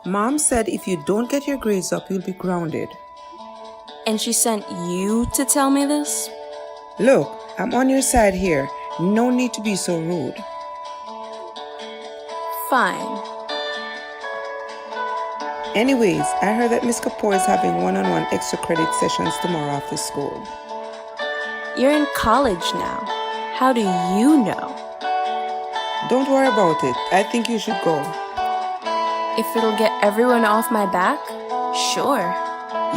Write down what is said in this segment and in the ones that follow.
Mom said if you don't get your grades up, you'll be grounded. And she sent you to tell me this? Look, I'm on your side here. No need to be so rude. Fine. Anyways, I heard that Miss Kapoor is having one-on-one extra credit sessions tomorrow after school. You're in college now. How do you know? Don't worry about it. I think you should go. If it'll get everyone off my back, sure.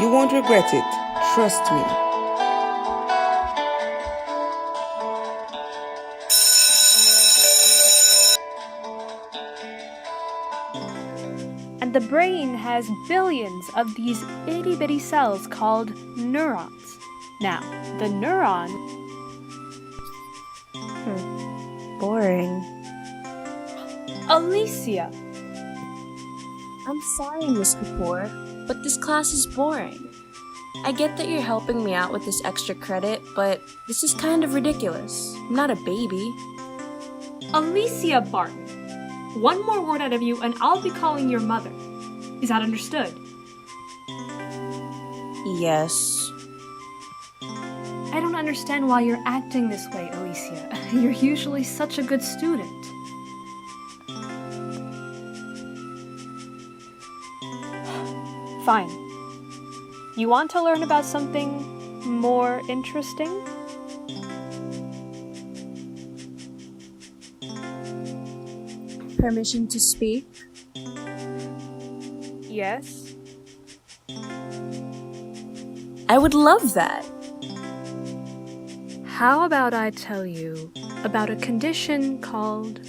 You won't regret it. Trust me. And the brain has billions of these itty-bitty cells called neurons. Now, the neuron... Boring. Alicia! I'm sorry, Miss Kapoor, but this class is boring. I get that you're helping me out with this extra credit, but this is kind of ridiculous. I'm not a baby. Alicia Barton. One more word out of you and I'll be calling your mother. Is that understood? Yes. I don't understand why you're acting this way, Alicia. You're usually such a good student. Fine. You want to learn about something more interesting? Permission to speak? Yes. I would love that. How about I tell you about a condition called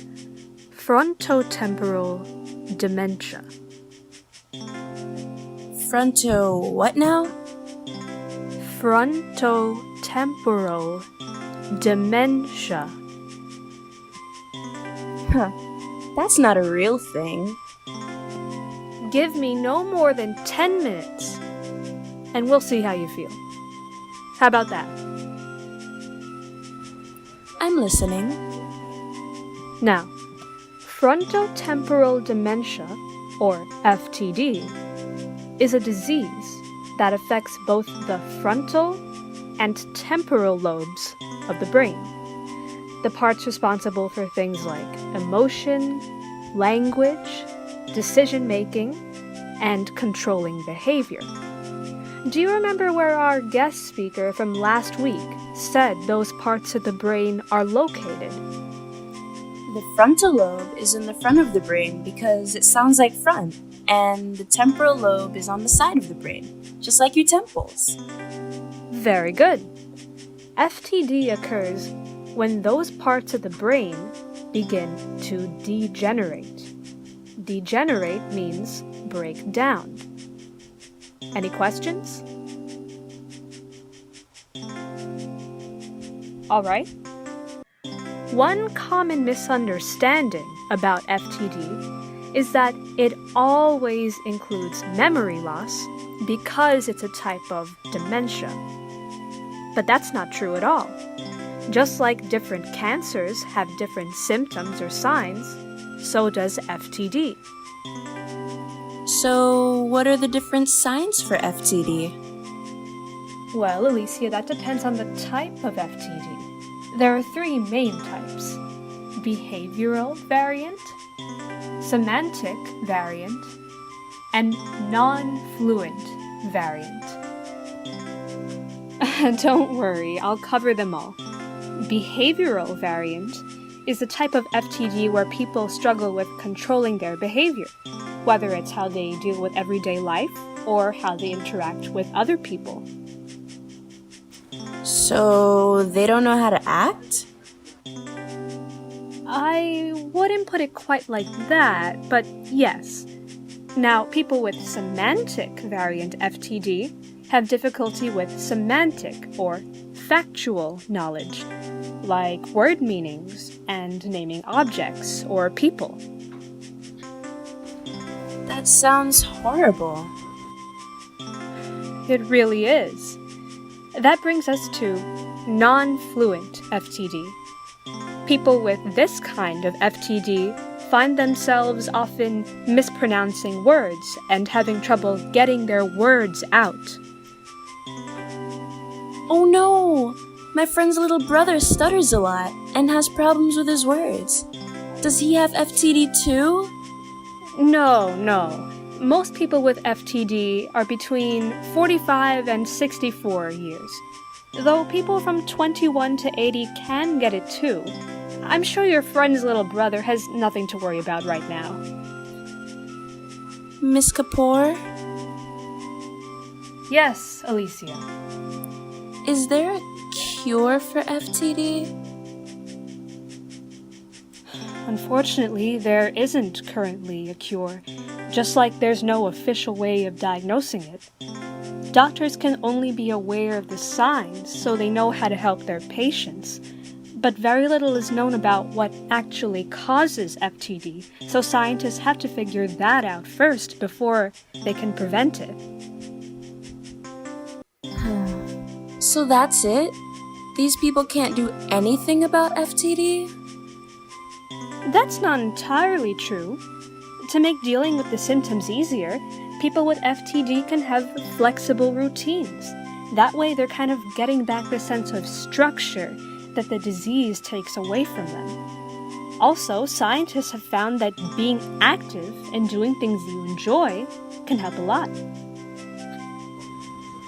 Frontotemporal Dementia? Fronto what now? Frontotemporal Dementia. Huh. That's not a real thing. Give me no more than 10 minutes, and we'll see how you feel. How about that? I'm listening. Now, frontotemporal dementia, or FTD, is a disease that affects both the frontal and temporal lobes of the brain, the parts responsible for things like emotion, language, decision-making, and controlling behavior. Do you remember where our guest speaker from last week said those parts of the brain are located? The frontal lobe is in the front of the brain because it sounds like front, and the temporal lobe is on the side of the brain, just like your temples. Very good. FTD occurs when those parts of the brain begin to degenerate. Degenerate means break down. Any questions? All right. One common misunderstanding about FTD is that it always includes memory loss because it's a type of dementia. But that's not true at all. Just like different cancers have different symptoms or signs, so does FTD. So, what are the different signs for FTD? Well, Alicia, that depends on the type of FTD. There are three main types: behavioral variant, semantic variant, and non-fluent variant. Don't worry, I'll cover them all. Behavioral variant is the type of FTD where people struggle with controlling their behavior, whether it's how they deal with everyday life or how they interact with other people. So, they don't know how to act? I wouldn't put it quite like that, but yes. Now, people with semantic variant FTD have difficulty with semantic or factual knowledge, like word meanings and naming objects or people. That sounds horrible. It really is. That brings us to non-fluent FTD. People with this kind of FTD find themselves often mispronouncing words and having trouble getting their words out. Oh no! My friend's little brother stutters a lot and has problems with his words. Does he have FTD too? No. Most people with FTD are between 45 and 64 years, though people from 21 to 80 can get it too. I'm sure your friend's little brother has nothing to worry about right now. Miss Kapoor, Yes, Alicia. is there a cure for FTD? Unfortunately, there isn't currently a cure, just like there's no official way of diagnosing it. Doctors can only be aware of the signs so they know how to help their patients, but very little is known about what actually causes FTD, so scientists have to figure that out first before they can prevent it. So that's it? These people can't do anything about FTD? That's not entirely true. To make dealing with the symptoms easier, people with FTD can have flexible routines. That way they're kind of getting back the sense of structure that the disease takes away from them. Also, scientists have found that being active and doing things you enjoy can help a lot.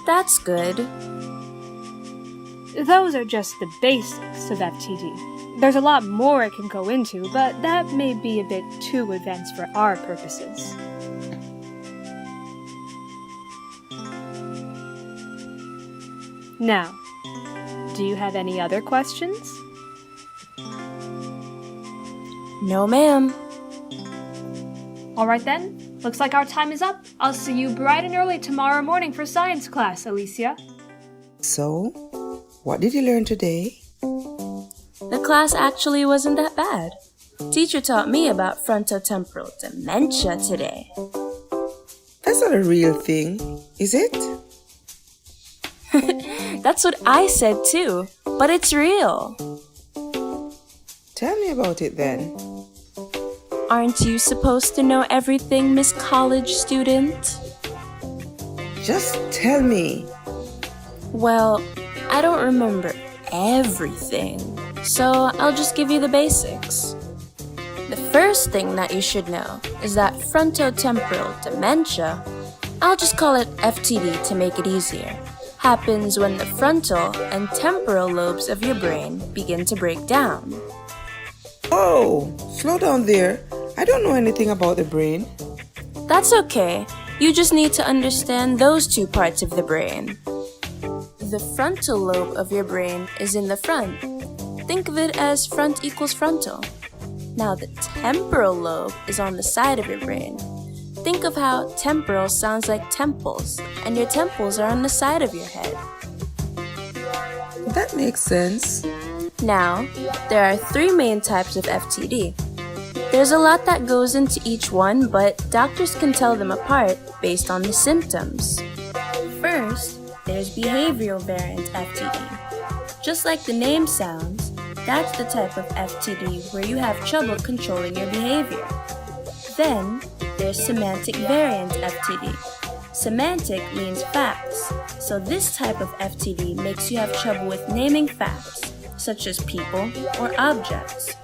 That's good. Those are just the basics of FTD. There's a lot more it can go into, but that may be a bit too advanced for our purposes. Now, do you have any other questions? No, ma'am. Alright then, looks like our time is up. I'll see you bright and early tomorrow morning for science class, Alicia. So, what did you learn today? The class actually wasn't that bad. Teacher taught me about frontotemporal dementia today. That's not a real thing, is it? That's what I said too, but it's real. Tell me about it then. Aren't you supposed to know everything, Miss College student? Just tell me. Well, I don't remember everything, so I'll just give you the basics. The first thing that you should know is that frontotemporal dementia, I'll just call it FTD to make it easier, happens when the frontal and temporal lobes of your brain begin to break down. Oh, slow down there. I don't know anything about the brain. That's okay. You just need to understand those two parts of the brain. The frontal lobe of your brain is in the front. Think of it as front equals frontal. Now the temporal lobe is on the side of your brain. Think of how temporal sounds like temples, and your temples are on the side of your head. That makes sense. Now, there are three main types of FTD. There's a lot that goes into each one, but doctors can tell them apart based on the symptoms. First, there's behavioral variant FTD. Just like the name sounds, that's the type of FTD where you have trouble controlling your behavior. Then, there's semantic variant FTD. Semantic means facts, so this type of FTD makes you have trouble with naming facts, such as people or objects.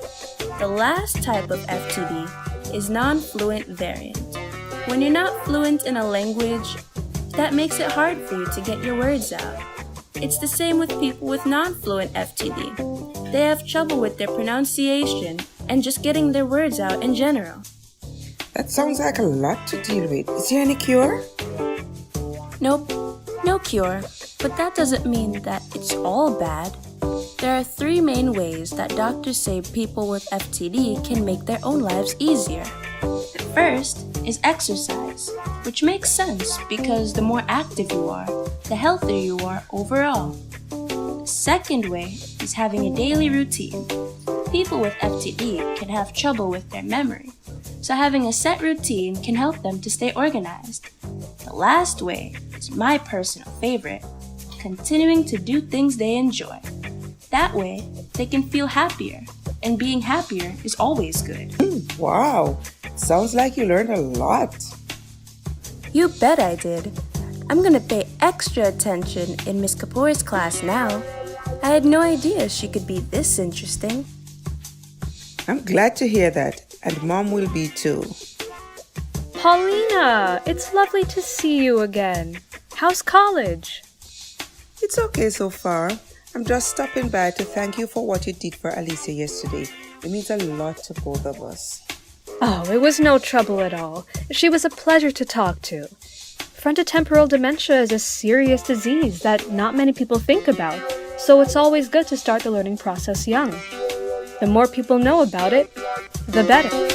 The last type of FTD is non-fluent variant. When you're not fluent in a language, that makes it hard for you to get your words out. It's the same with people with non-fluent FTD. They have trouble with their pronunciation and just getting their words out in general. That sounds like a lot to deal with. Is there any cure? Nope, no cure, but that doesn't mean that it's all bad. There are three main ways that doctors say people with FTD can make their own lives easier. The first is exercise, which makes sense because the more active you are, the healthier you are overall. The second way is having a daily routine. People with FTD can have trouble with their memory, so having a set routine can help them to stay organized. The last way is my personal favorite, continuing to do things they enjoy. That way, they can feel happier. and being happier is always good. Wow, sounds like you learned a lot. You bet I did. I'm gonna pay extra attention in Miss Kapoor's class now. I had no idea she could be this interesting. I'm glad to hear that, and Mom will be too. Paulina, it's lovely to see you again. How's college? It's okay so far. I'm just stopping by to thank you for what you did for Alicia yesterday. It means a lot to both of us. Oh, it was no trouble at all. She was a pleasure to talk to. Frontotemporal dementia is a serious disease that not many people think about, so it's always good to start the learning process young. The more people know about it, the better.